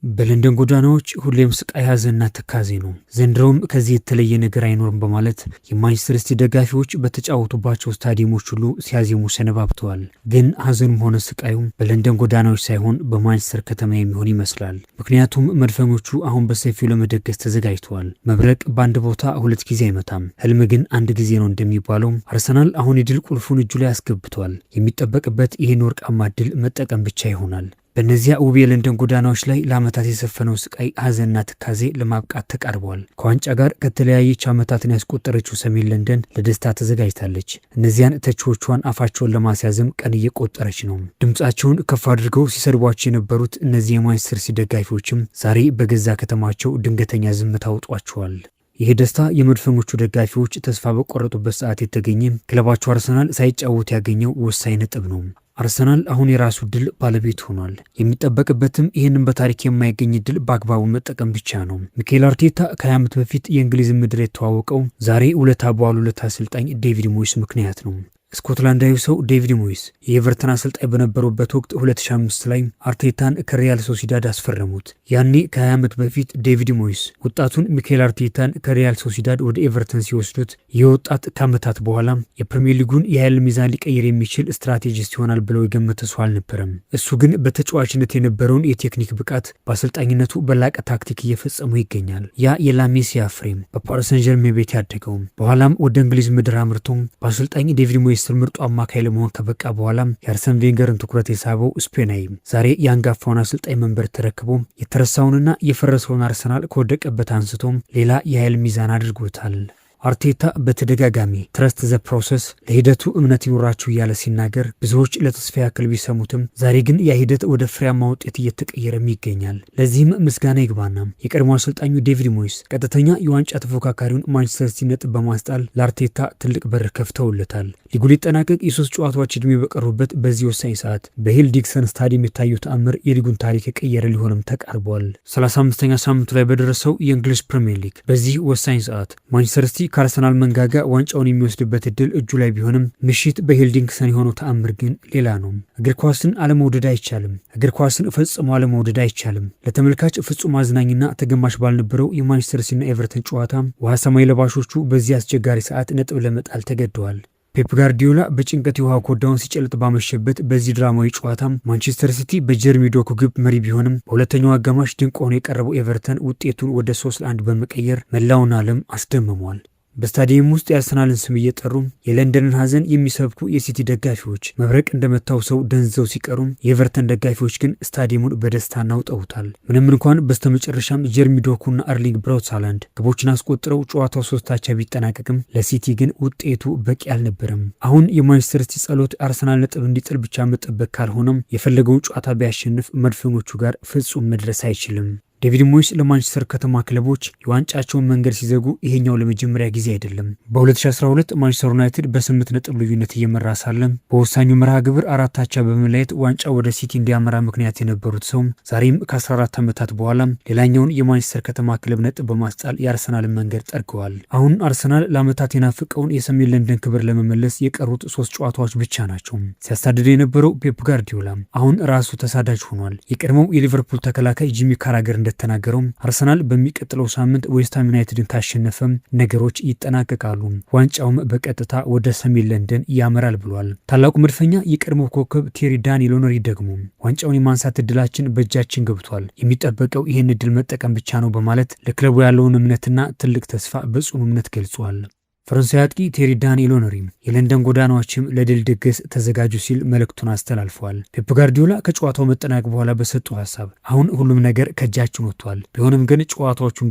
በለንደን ጎዳናዎች ሁሌም ስቃይ ሐዘንና ትካዜ ነው። ዘንድሮም ከዚህ የተለየ ነገር አይኖርም በማለት የማንቸስተር ሲቲ ደጋፊዎች በተጫወቱባቸው ስታዲየሞች ሁሉ ሲያዜሙ ሰነባብተዋል። ግን ሐዘኑም ሆነ ስቃዩም በለንደን ጎዳናዎች ሳይሆን በማንቸስተር ከተማ የሚሆን ይመስላል። ምክንያቱም መድፈኞቹ አሁን በሰፊው ለመደገስ ተዘጋጅተዋል። መብረቅ በአንድ ቦታ ሁለት ጊዜ አይመታም፣ ህልም ግን አንድ ጊዜ ነው እንደሚባለው አርሰናል አሁን የድል ቁልፉን እጁ ላይ አስገብቷል። የሚጠበቅበት ይህን ወርቃማ ድል መጠቀም ብቻ ይሆናል። በእነዚያ ውብ የለንደን ጎዳናዎች ላይ ለዓመታት የሰፈነው ስቃይ፣ ሐዘንና ትካዜ ለማብቃት ተቃርቧል። ከዋንጫ ጋር ከተለያየች ዓመታትን ያስቆጠረችው ሰሜን ለንደን ለደስታ ተዘጋጅታለች። እነዚያን ተቺዎቿን አፋቸውን ለማስያዝም ቀን እየቆጠረች ነው። ድምፃቸውን ከፍ አድርገው ሲሰድቧቸው የነበሩት እነዚህ የማንቸስተር ሲቲ ደጋፊዎችም ዛሬ በገዛ ከተማቸው ድንገተኛ ዝምታ አውጧቸዋል። ይህ ደስታ የመድፈኞቹ ደጋፊዎች ተስፋ በቆረጡበት ሰዓት የተገኘ ክለባቸው አርሰናል ሳይጫወት ያገኘው ወሳኝ ነጥብ ነው። አርሰናል አሁን የራሱ ድል ባለቤት ሆኗል። የሚጠበቅበትም ይህንን በታሪክ የማይገኝ ድል በአግባቡ መጠቀም ብቻ ነው። ሚኬል አርቴታ ከ20 ዓመት በፊት የእንግሊዝ ምድር የተዋወቀው ዛሬ ውለታ በዋሉለት አሰልጣኝ ዴቪድ ሞይስ ምክንያት ነው። ስኮትላንዳዊ ሰው ዴቪድ ሞይስ የኤቨርተን አሰልጣኝ በነበሩበት ወቅት 2005 ላይ አርቴታን ከሪያል ሶሲዳድ አስፈረሙት። ያኔ ከ20 ዓመት በፊት ዴቪድ ሞይስ ወጣቱን ሚኬል አርቴታን ከሪያል ሶሲዳድ ወደ ኤቨርተን ሲወስዱት ይህ ወጣት ከዓመታት በኋላ የፕሪሚየር ሊጉን የኃይል ሚዛን ሊቀይር የሚችል ስትራቴጂስት ይሆናል ብለው የገመተ ሰው አልነበረም። እሱ ግን በተጫዋችነት የነበረውን የቴክኒክ ብቃት በአሰልጣኝነቱ በላቀ ታክቲክ እየፈጸሙ ይገኛል። ያ የላሜሲያ ፍሬም በፓሪስ ሰን ዠርሜን ቤት ያደገው በኋላም ወደ እንግሊዝ ምድር አምርቶ በአሰልጣኝ ዴቪድ ሞይስ ምርጡ አማካይ ለመሆን ከበቃ በኋላ የአርሰን ቬንገርን ትኩረት የሳበው ስፔናዊ ዛሬ የአንጋፋውን አሰልጣኝ መንበር ተረክቦ የተረሳውንና የፈረሰውን አርሰናል ከወደቀበት አንስቶ ሌላ የኃይል ሚዛን አድርጎታል። አርቴታ በተደጋጋሚ ትረስት ዘ ፕሮሰስ ለሂደቱ እምነት ይኖራችሁ እያለ ሲናገር ብዙዎች ለተስፋ ያክል ቢሰሙትም ዛሬ ግን ያ ሂደት ወደ ፍሬያማ ውጤት እየተቀየረም ይገኛል። ለዚህም ምስጋና ይግባና የቀድሞ አሰልጣኙ ዴቪድ ሞይስ ቀጥተኛ የዋንጫ ተፎካካሪውን ማንቸስተር ሲቲ ነጥብ በማስጣል ለአርቴታ ትልቅ በር ከፍተውለታል። ሊጉ ሊጠናቀቅ የ3 ጨዋታዎች ዕድሜ በቀሩበት በዚህ ወሳኝ ሰዓት በሂል ዲክሰን ስታዲየም የታየው ተአምር የሊጉን ታሪክ የቀየረ ሊሆንም ተቃርቧል። 35ኛ ሳምንቱ ላይ በደረሰው የእንግሊዝ ፕሪሚየር ሊግ በዚህ ወሳኝ ሰዓት ማንቸስተር ሲቲ ከአርሰናል መንጋጋ ዋንጫውን የሚወስድበት እድል እጁ ላይ ቢሆንም ምሽት በሂልዲንግሰን የሆነው ተአምር ግን ሌላ ነው። እግር ኳስን አለመውደድ አይቻልም። እግር ኳስን ፈጽሞ አለመውደድ አይቻልም። ለተመልካች ፍጹም አዝናኝና ተገማሽ ባልነበረው የማንቸስተር ሲቲና ኤቨርተን ጨዋታ ውሃ ሰማይ ለባሾቹ በዚህ አስቸጋሪ ሰዓት ነጥብ ለመጣል ተገደዋል። ፔፕ ጋርዲዮላ በጭንቀት የውሃ ኮዳውን ሲጨልጥ ባመሸበት በዚህ ድራማዊ ጨዋታ ማንቸስተር ሲቲ በጀርሚ ዶኩ ግብ መሪ ቢሆንም በሁለተኛው አጋማሽ ድንቅ ሆኖ የቀረበው ኤቨርተን ውጤቱን ወደ 3-1 በመቀየር መላውን ዓለም አስደምሟል። በስታዲየም ውስጥ የአርሰናልን ስም እየጠሩ የለንደንን ሐዘን የሚሰብኩ የሲቲ ደጋፊዎች መብረቅ እንደመታው ሰው ደንዘው ሲቀሩም የኤቨርተን ደጋፊዎች ግን ስታዲየሙን በደስታ ናውጠውታል። ምንም እንኳን በስተመጨረሻም ጀርሚ ዶኩና አርሊንግ ብራውት ሃላንድ ግቦችን አስቆጥረው ጨዋታው 3-3 ቢጠናቀቅም ለሲቲ ግን ውጤቱ በቂ አልነበረም። አሁን የማንቸስተር ሲቲ ጸሎት አርሰናል ነጥብ እንዲጥል ብቻ መጠበቅ ካልሆነም የፈለገውን ጨዋታ ቢያሸንፍ መድፈኞቹ ጋር ፍጹም መድረስ አይችልም። ዴቪድ ሞይስ ለማንቸስተር ከተማ ክለቦች የዋንጫቸውን መንገድ ሲዘጉ ይሄኛው ለመጀመሪያ ጊዜ አይደለም። በ2012 ማንቸስተር ዩናይትድ በ8 ነጥብ ልዩነት እየመራ ሳለም በወሳኙ መርሃ ግብር 4 አቻ በመለየት ዋንጫው ወደ ሲቲ እንዲያመራ ምክንያት የነበሩት ሰው ዛሬም ከ14 ዓመታት በኋላ ሌላኛውን የማንቸስተር ከተማ ክለብ ነጥብ በማስጣል የአርሰናልን መንገድ ጠርገዋል። አሁን አርሰናል ለዓመታት የናፍቀውን የሰሜን ለንደን ክብር ለመመለስ የቀሩት 3 ጨዋታዎች ብቻ ናቸው። ሲያሳድድ የነበረው ፔፕ ጋርዲዮላ አሁን ራሱ ተሳዳጅ ሆኗል። የቀድሞው የሊቨርፑል ተከላካይ ጂሚ ካራገር እንደተናገረው አርሰናል በሚቀጥለው ሳምንት ዌስትሃም ዩናይትድን ካሸነፈም ነገሮች ይጠናቀቃሉ፣ ዋንጫውም በቀጥታ ወደ ሰሜን ለንደን ያመራል ብሏል። ታላቁ መድፈኛ የቀድሞ ኮከብ ቴሪ ዳንኤል ኦነሪ ደግሞ ዋንጫውን የማንሳት እድላችን በእጃችን ገብቷል፣ የሚጠበቀው ይህን እድል መጠቀም ብቻ ነው በማለት ለክለቡ ያለውን እምነትና ትልቅ ተስፋ በጽኑ እምነት ገልጿል። ፈረንሳዊ አጥቂ ቴሪ ዳንኤል ኦነሪ የለንደን ጎዳናዎችም ለድል ድግስ ተዘጋጁ ሲል መልእክቱን አስተላልፈዋል። ፔፕ ጋርዲዮላ ከጨዋታው መጠናቀቅ በኋላ በሰጡ ሀሳብ አሁን ሁሉም ነገር ከእጃችን ወጥቷል፣ ቢሆንም ግን ጨዋታዎቹ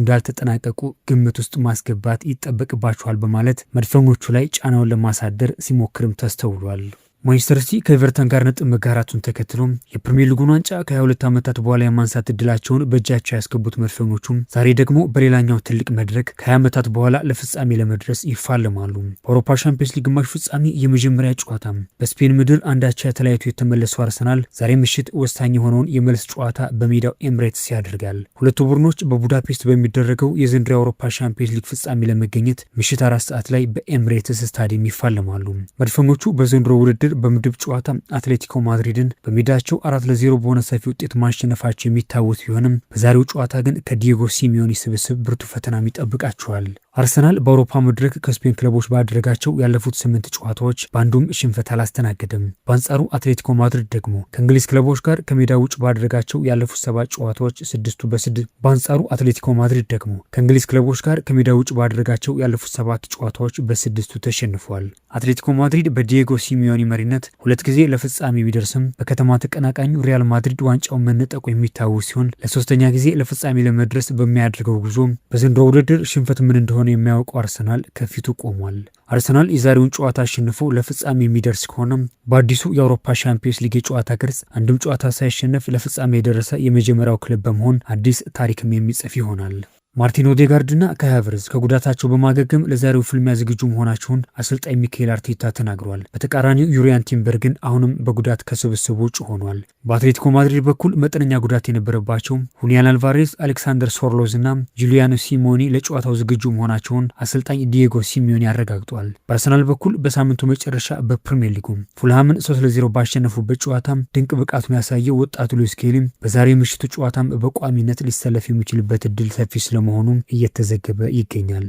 እንዳልተጠናቀቁ ግምት ውስጥ ማስገባት ይጠበቅባቸዋል በማለት መድፈኞቹ ላይ ጫናውን ለማሳደር ሲሞክርም ተስተውሏል። ማንቸስተር ሲቲ ከኤቨርተን ጋር ነጥብ መጋራቱን ተከትሎ የፕሪሚየር ሊጉን ዋንጫ ከ22 ዓመታት በኋላ የማንሳት እድላቸውን በእጃቸው ያስገቡት መድፈኞቹም ዛሬ ደግሞ በሌላኛው ትልቅ መድረክ ከ20 ዓመታት በኋላ ለፍጻሜ ለመድረስ ይፋለማሉ። በአውሮፓ ሻምፒዮንስ ሊግ ግማሽ ፍጻሜ የመጀመሪያ ጨዋታ በስፔን ምድር አንዳቻ ተለያይቶ የተመለሰው አርሰናል ዛሬ ምሽት ወሳኝ የሆነውን የመልስ ጨዋታ በሜዳው ኤምሬትስ ያደርጋል። ሁለቱ ቡድኖች በቡዳፔስት በሚደረገው የዘንድሮው የአውሮፓ ሻምፒዮንስ ሊግ ፍጻሜ ለመገኘት ምሽት 4 ሰዓት ላይ በኤምሬትስ ስታዲየም ይፋለማሉ። መድፈኞቹ በዘንድሮ ውድድር ማድሪድ በምድብ ጨዋታ አትሌቲኮ ማድሪድን በሜዳቸው 4-0 በሆነ ሰፊ ውጤት ማሸነፋቸው የሚታወስ ቢሆንም በዛሬው ጨዋታ ግን ከዲየጎ ሲሚዮኒ ስብስብ ብርቱ ፈተናም ይጠብቃቸዋል። አርሰናል በአውሮፓ መድረክ ከስፔን ክለቦች ባደረጋቸው ያለፉት 8 ጨዋታዎች በአንዱም ሽንፈት አላስተናገደም። በአንጻሩ አትሌቲኮ ማድሪድ ደግሞ ከእንግሊዝ ክለቦች ጋር ከሜዳ ውጭ ባደረጋቸው ያለፉት 7 ጨዋታዎች 6ቱ በ6 በአንጻሩ አትሌቲኮ ማድሪድ ደግሞ ከእንግሊዝ ክለቦች ጋር ከሜዳ ውጭ ባደረጋቸው ያለፉት 7 ጨዋታዎች በ6ቱ ተሸንፏል። አትሌቲኮ ማድሪድ በዲየጎ ሲሚዮኒ መሪነት 2 ጊዜ ለፍጻሜ ቢደርስም በከተማ ተቀናቃኙ ሪያል ማድሪድ ዋንጫውን መነጠቁ የሚታወስ ሲሆን ለሶስተኛ ጊዜ ለፍጻሜ ለመድረስ በሚያደርገው ጉዞ በዘንድሮው ውድድር ሽንፈት ምን እንደሆነ የሚያውቀው አርሰናል ከፊቱ ቆሟል። አርሰናል የዛሬውን ጨዋታ አሸንፎ ለፍጻሜ የሚደርስ ከሆነም በአዲሱ የአውሮፓ ሻምፒዮንስ ሊግ የጨዋታ ቅርጽ አንድም ጨዋታ ሳይሸነፍ ለፍጻሜ የደረሰ የመጀመሪያው ክለብ በመሆን አዲስ ታሪክም የሚጽፍ ይሆናል። ማርቲን ኦዴጋርድና ካይ ሃቨርትዝ ከጉዳታቸው በማገገም ለዛሬው ፍልሚያ ዝግጁ መሆናቸውን አሰልጣኝ ሚካኤል አርቴታ ተናግሯል። በተቃራኒው ዩሪያን ቲምበር ግን አሁንም በጉዳት ከስብስቡ ውጭ ሆኗል። በአትሌቲኮ ማድሪድ በኩል መጠነኛ ጉዳት የነበረባቸው ሁሊያን አልቫሬዝ፣ አሌክሳንደር ሶርሎዝ እና ጁሊያኖ ሲሞኒ ለጨዋታው ዝግጁ መሆናቸውን አሰልጣኝ ዲየጎ ሲሚዮኒ አረጋግጧል። በአርሰናል በኩል በሳምንቱ መጨረሻ በፕሪሚየር ሊጉ ፉልሃምን 3-0 ባሸነፉበት ጨዋታም ድንቅ ብቃቱን ያሳየው ወጣቱ ሉዊስ ኬሊ በዛሬው ምሽቱ ጨዋታም በቋሚነት ሊሰለፍ የሚችልበት እድል ሰፊ መሆኑም እየተዘገበ ይገኛል።